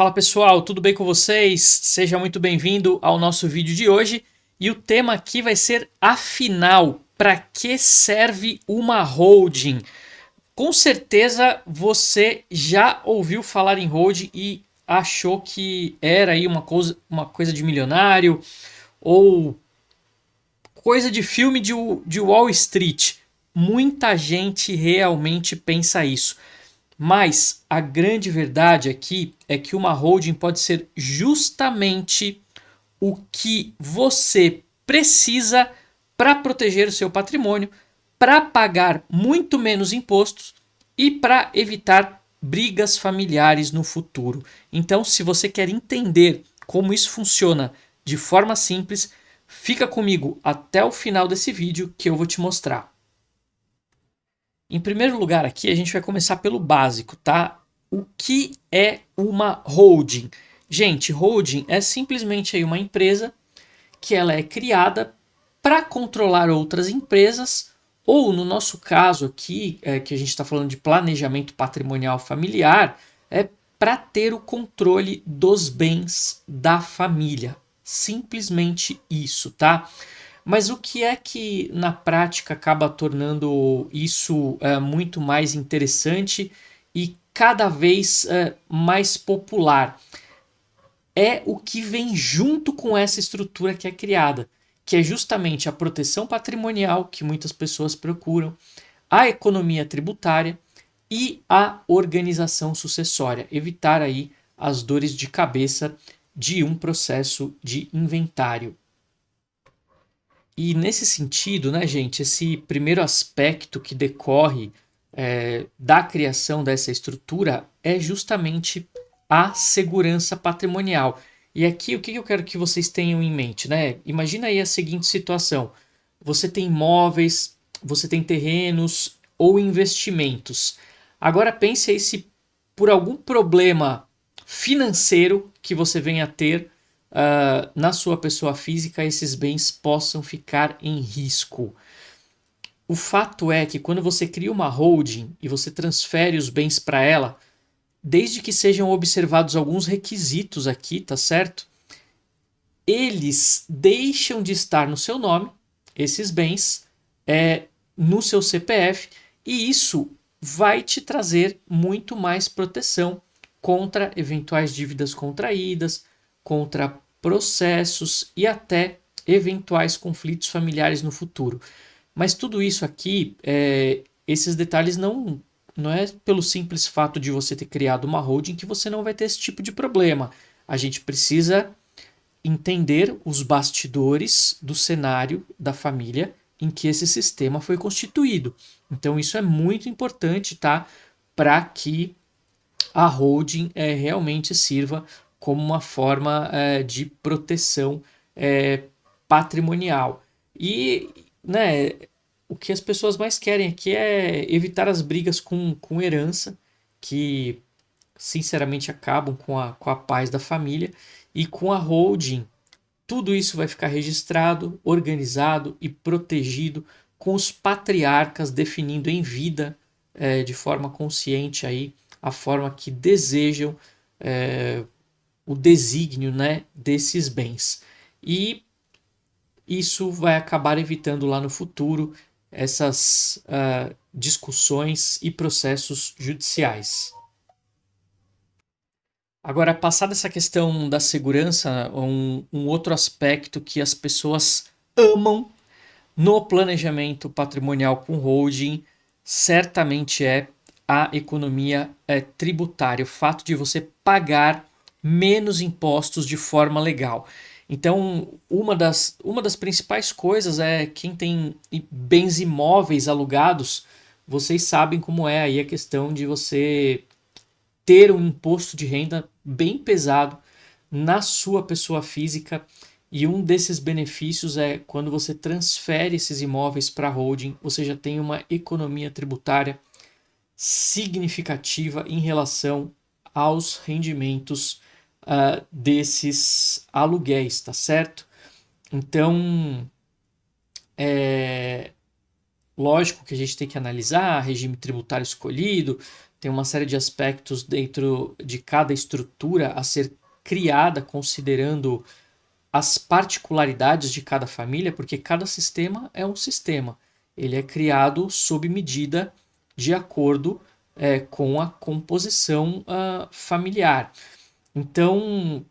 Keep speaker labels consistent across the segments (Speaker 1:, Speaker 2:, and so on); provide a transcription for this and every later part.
Speaker 1: Fala pessoal, tudo bem com vocês? Seja muito bem-vindo ao nosso vídeo de hoje e o tema aqui vai ser afinal, para que serve uma holding? Com certeza você já ouviu falar em holding e achou que era aí uma coisa de milionário ou coisa de filme de Wall Street. Muita gente realmente pensa isso. Mas a grande verdade aqui é que uma holding pode ser justamente o que você precisa para proteger o seu patrimônio, para pagar muito menos impostos e para evitar brigas familiares no futuro. Então, se você quer entender como isso funciona de forma simples, fica comigo até o final desse vídeo que eu vou te mostrar. Em primeiro lugar, aqui a gente vai começar pelo básico, tá? O que é uma holding? Gente, holding é simplesmente aí uma empresa que ela é criada para controlar outras empresas, ou no nosso caso aqui, que a gente está falando de planejamento patrimonial familiar, é para ter o controle dos bens da família. Simplesmente isso, tá? Mas o que é que na prática acaba tornando isso muito mais interessante e cada vez mais popular? É o que vem junto com essa estrutura que é criada, que é justamente a proteção patrimonial que muitas pessoas procuram, a economia tributária e a organização sucessória, evitar aí as dores de cabeça de um processo de inventário. E nesse sentido, né, gente, esse primeiro aspecto que decorre da criação dessa estrutura é justamente a segurança patrimonial. E aqui o que eu quero que vocês tenham em mente, né? Imagina aí a seguinte situação: você tem imóveis, você tem terrenos ou investimentos. Agora pense aí se por algum problema financeiro que você venha a ter na sua pessoa física, esses bens possam ficar em risco. O fato é que quando você cria uma holding e você transfere os bens para ela, desde que sejam observados alguns requisitos aqui, tá certo? Eles deixam de estar no seu nome, esses bens, no seu CPF, e isso vai te trazer muito mais proteção contra eventuais dívidas contraídas, contra processos e até eventuais conflitos familiares no futuro. Mas tudo isso aqui, esses detalhes não é pelo simples fato de você ter criado uma holding que você não vai ter esse tipo de problema. A gente precisa entender os bastidores do cenário da família em que esse sistema foi constituído. Então isso é muito importante, tá? Para que a holding realmente sirva como uma forma de proteção patrimonial. E né, o que as pessoas mais querem aqui é evitar as brigas com herança, que sinceramente acabam com a paz da família, e com a holding tudo isso vai ficar registrado, organizado e protegido, com os patriarcas definindo em vida, de forma consciente aí, a forma que desejam o desígnio, né, desses bens. E isso vai acabar evitando lá no futuro essas discussões e processos judiciais. Agora, passada essa questão da segurança, um outro aspecto que as pessoas amam no planejamento patrimonial com holding certamente é a economia tributária, o fato de você pagar menos impostos de forma legal. Então, uma das principais coisas é quem tem bens imóveis alugados, vocês sabem como é aí a questão de você ter um imposto de renda bem pesado na sua pessoa física. E um desses benefícios é quando você transfere esses imóveis para a holding, você já tem uma economia tributária significativa em relação aos rendimentos desses aluguéis, tá certo? Então, lógico que a gente tem que analisar regime tributário escolhido, tem uma série de aspectos dentro de cada estrutura a ser criada considerando as particularidades de cada família, porque cada sistema é um sistema. Ele é criado sob medida de acordo com a composição familiar. Então,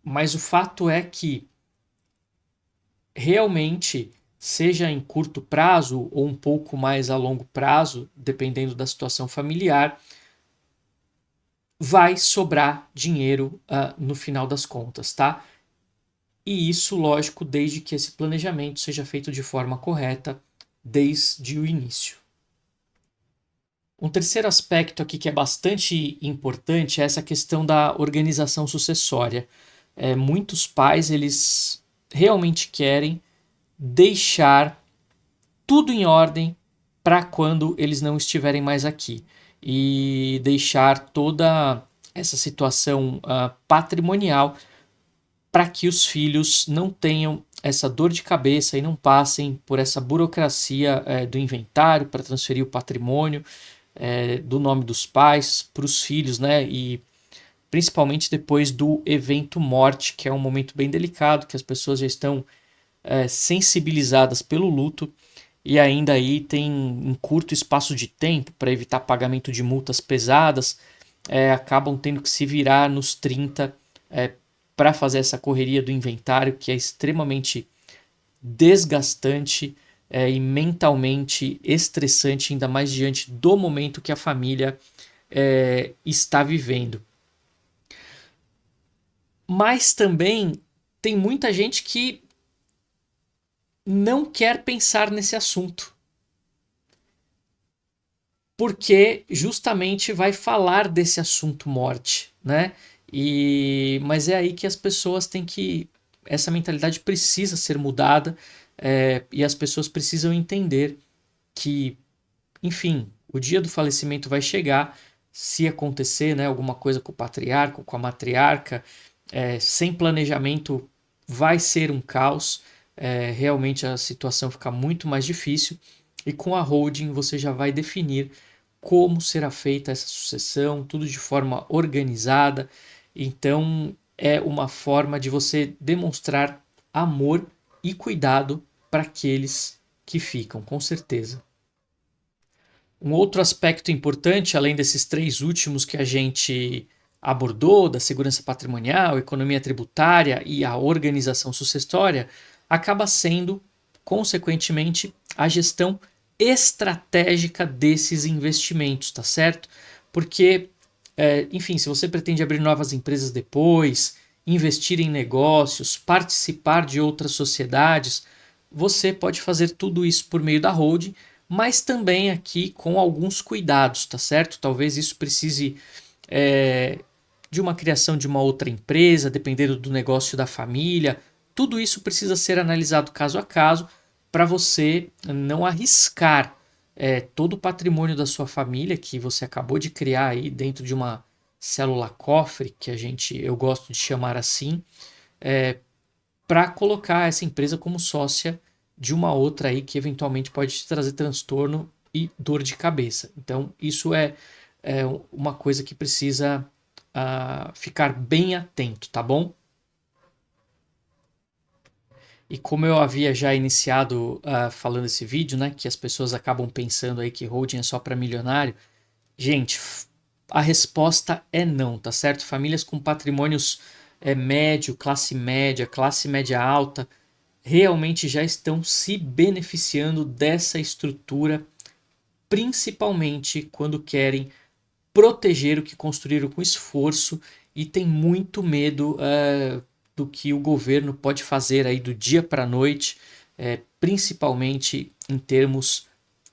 Speaker 1: mas o fato é que realmente, seja em curto prazo ou um pouco mais a longo prazo, dependendo da situação familiar, vai sobrar dinheiro no final das contas, tá? E isso, lógico, desde que esse planejamento seja feito de forma correta desde o início. Um terceiro aspecto aqui que é bastante importante é essa questão da organização sucessória. Muitos pais, eles realmente querem deixar tudo em ordem para quando eles não estiverem mais aqui e deixar toda essa situação patrimonial para que os filhos não tenham essa dor de cabeça e não passem por essa burocracia do inventário para transferir o patrimônio do nome dos pais para os filhos, né? E principalmente depois do evento morte, que é um momento bem delicado, que as pessoas já estão sensibilizadas pelo luto e ainda aí tem um curto espaço de tempo para evitar pagamento de multas pesadas, acabam tendo que se virar nos 30 para fazer essa correria do inventário, que é extremamente desgastante e mentalmente estressante, ainda mais diante do momento que a família está vivendo. Mas também tem muita gente que não quer pensar nesse assunto, porque justamente vai falar desse assunto morte, né? Mas é aí que as pessoas têm que. Essa mentalidade precisa ser mudada e as pessoas precisam entender que, enfim, o dia do falecimento vai chegar, se acontecer, né, alguma coisa com o patriarca, com a matriarca, sem planejamento vai ser um caos, realmente a situação fica muito mais difícil e com a holding você já vai definir como será feita essa sucessão, tudo de forma organizada. Então é uma forma de você demonstrar amor e cuidado para aqueles que ficam, com certeza. Um outro aspecto importante, além desses três últimos que a gente abordou, da segurança patrimonial, economia tributária e a organização sucessória, acaba sendo, consequentemente, a gestão estratégica desses investimentos, tá certo? Porque, enfim, se você pretende abrir novas empresas depois, investir em negócios, participar de outras sociedades, você pode fazer tudo isso por meio da holding, mas também aqui com alguns cuidados, tá certo? Talvez isso precise de uma criação de uma outra empresa, dependendo do negócio da família. Tudo isso precisa ser analisado caso a caso para você não arriscar todo o patrimônio da sua família que você acabou de criar aí dentro de uma célula cofre, que eu gosto de chamar assim, para colocar essa empresa como sócia de uma outra aí que eventualmente pode te trazer transtorno e dor de cabeça. Então, isso é uma coisa que precisa ficar bem atento, tá bom? E como eu havia já iniciado falando esse vídeo, né, que as pessoas acabam pensando aí que holding é só para milionário, gente, a resposta é não, tá certo? Famílias com patrimônios médio, classe média alta, realmente já estão se beneficiando dessa estrutura, principalmente quando querem proteger o que construíram com esforço e tem muito medo do que o governo pode fazer aí do dia para a noite, principalmente em termos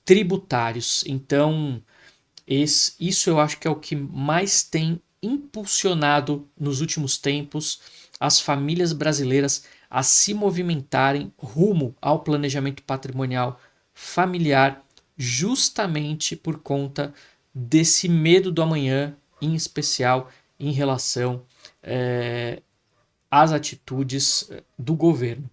Speaker 1: tributários. Então, isso eu acho que é o que mais tem impulsionado nos últimos tempos as famílias brasileiras a se movimentarem rumo ao planejamento patrimonial familiar, justamente por conta desse medo do amanhã, em especial em relação às atitudes do governo.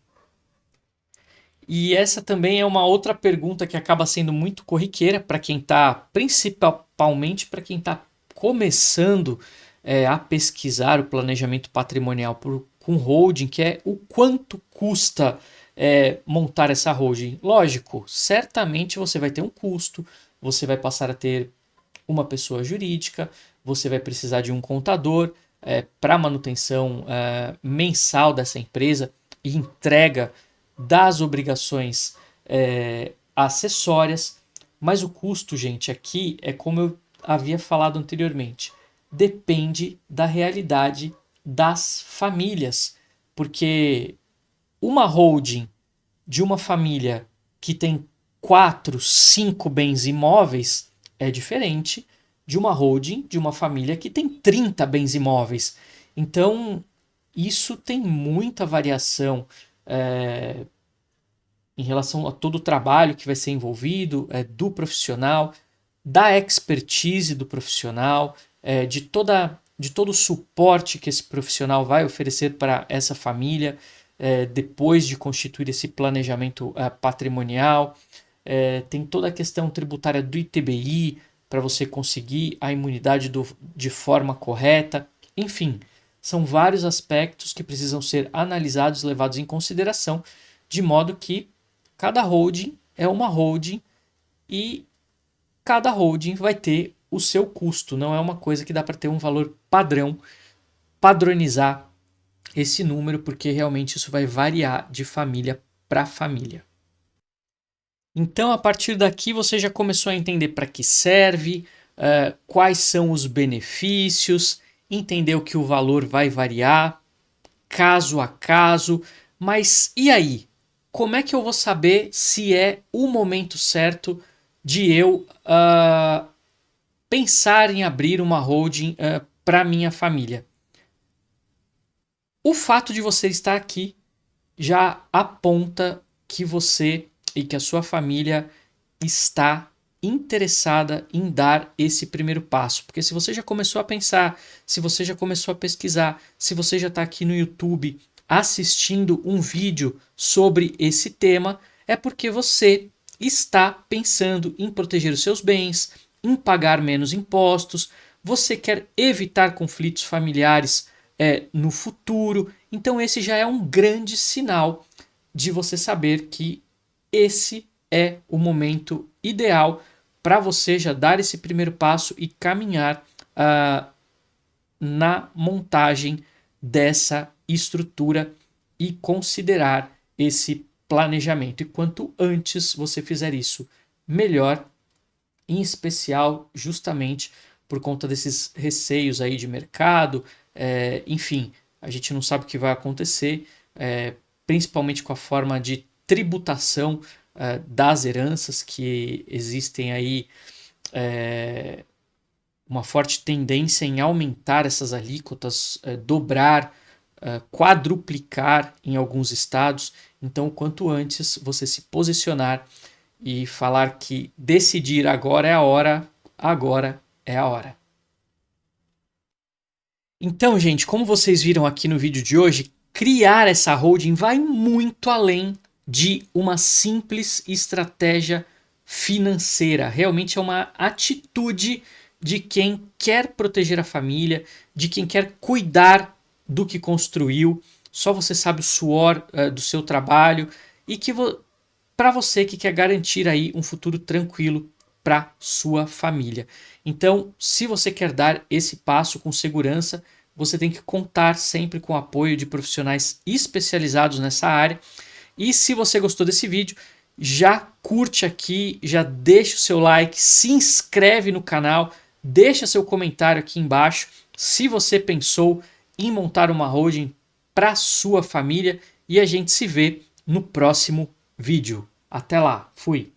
Speaker 1: E essa também é uma outra pergunta que acaba sendo muito corriqueira para quem está, principalmente para quem está começando a pesquisar o planejamento patrimonial com holding, que é o quanto custa montar essa holding. Lógico, certamente você vai ter um custo, você vai passar a ter uma pessoa jurídica, você vai precisar de um contador para manutenção mensal dessa empresa e entrega das obrigações acessórias, mas o custo, gente, aqui é como eu havia falado anteriormente, depende da realidade das famílias, porque uma holding de uma família que tem 4, 5 bens imóveis é diferente de uma holding de uma família que tem 30 bens imóveis. Então, isso tem muita variação em relação a todo o trabalho que vai ser envolvido do profissional, da expertise do profissional, de todo o suporte que esse profissional vai oferecer para essa família depois de constituir esse planejamento patrimonial. Tem toda a questão tributária do ITBI para você conseguir a imunidade de forma correta. Enfim, são vários aspectos que precisam ser analisados e levados em consideração, de modo que cada holding é uma holding e cada holding vai ter o seu custo. Não é uma coisa que dá para ter um valor padrão, padronizar esse número, porque realmente isso vai variar de família para família. Então, a partir daqui, você já começou a entender para que serve, quais são os benefícios, entendeu que o valor vai variar, caso a caso, mas e aí? Como é que eu vou saber se é o momento certo de eu pensar em abrir uma holding para minha família? O fato de você estar aqui já aponta que você e que a sua família está interessada em dar esse primeiro passo. Porque se você já começou a pensar, se você já começou a pesquisar, se você já está aqui no YouTube assistindo um vídeo sobre esse tema, é porque você está pensando em proteger os seus bens, em pagar menos impostos, você quer evitar conflitos familiares no futuro. Então esse já é um grande sinal de você saber que esse é o momento ideal para você já dar esse primeiro passo e caminhar na montagem dessa estrutura e considerar esse planejamento. E quanto antes você fizer isso, melhor, em especial justamente por conta desses receios aí de mercado, enfim, a gente não sabe o que vai acontecer, principalmente com a forma de tributação das heranças que existem aí, uma forte tendência em aumentar essas alíquotas, dobrar, quadruplicar em alguns estados. Então, quanto antes você se posicionar e falar que decidir agora é a hora, agora é a hora. Então, gente, como vocês viram aqui no vídeo de hoje, criar essa holding vai muito além de uma simples estratégia financeira. Realmente é uma atitude de quem quer proteger a família, de quem quer cuidar do que construiu. Só você sabe o suor do seu trabalho e que para você que quer garantir aí um futuro tranquilo para sua família. Então, se você quer dar esse passo com segurança, você tem que contar sempre com o apoio de profissionais especializados nessa área. E se você gostou desse vídeo, já curte aqui, já deixa o seu like, se inscreve no canal, deixa seu comentário aqui embaixo se você pensou em montar uma holding para sua família e a gente se vê no próximo vídeo. Até lá, fui!